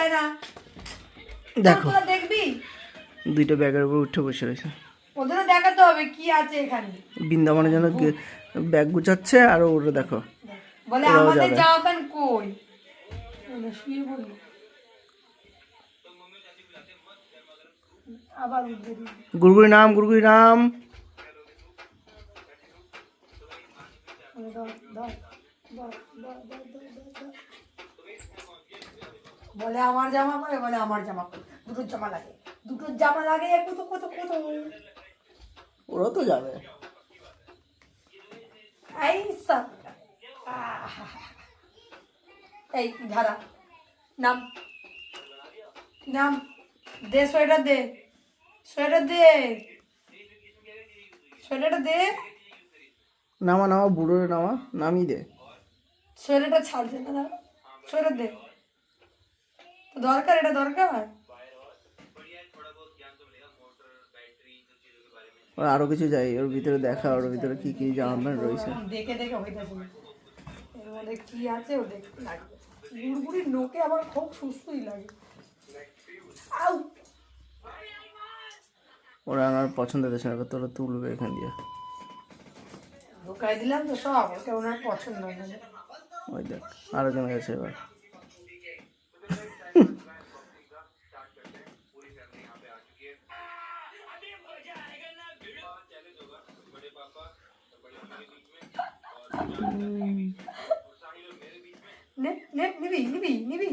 যায় না। দেখো দেখবি দুইটা ব্যাগের উপর উঠে বসে রয়েছে। ওদেরও দেখাতে হবে কি আছে এখানে। বৃন্দাবনের জন্য ব্যাগ গুছাচ্ছে আর ওরা দেখো বলে ওরাও আমাদের যাবে। জামা প্যান্ট কই? শুয়ে বললো আবার উঠবে। গুড়গুড়ি নাম, গুড়গুড়ি নাম। বলে আমার জামা পরে, বলে আমার জামা পরে, দুটোর জামা লাগে, দুটোর জামা লাগে, কত কত কত। ওরা তো যাবে। এই সব এই ধারা নাম নাম দে, সোয়েটার দে, সোয়েটার দে, সোয়েটারটা দে। নামা নামা বুড়ো নামা, নামই দে। সোয়েটারটা ছাড়ছে না, সোয়েটার দে। দরকার, এটা দরকার। ওর আরো কিছু যাই ওর ভিতরে দেখা, ওর ভিতরে কি কি জামা প্যান্ট রয়েছে। দেখে দেখে হইতেছে এর মধ্যে কি আছে ও দেখতে লাগবে। গুড়গুড়ির নোকে আবার খুব সুস্থই লাগে। আউ ওরা আমার পছন্দ হচ্ছে না, তোরা তুলবে এখান দিয়ে। ঢোকাই দিলাম তো সব, ওকে ওনার পছন্দ হয় না। ওই দেখ আরো জমে গেছে এবার। নে নে নিবি নিবি নিবি।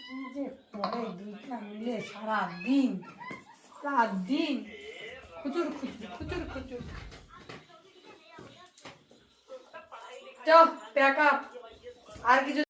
কি যে পরে দুইটা মিলে সারাদিন সারাদিন খুচুর খুচুর খুচুর খুচুর। চ প্যাক আপ। আর কিছু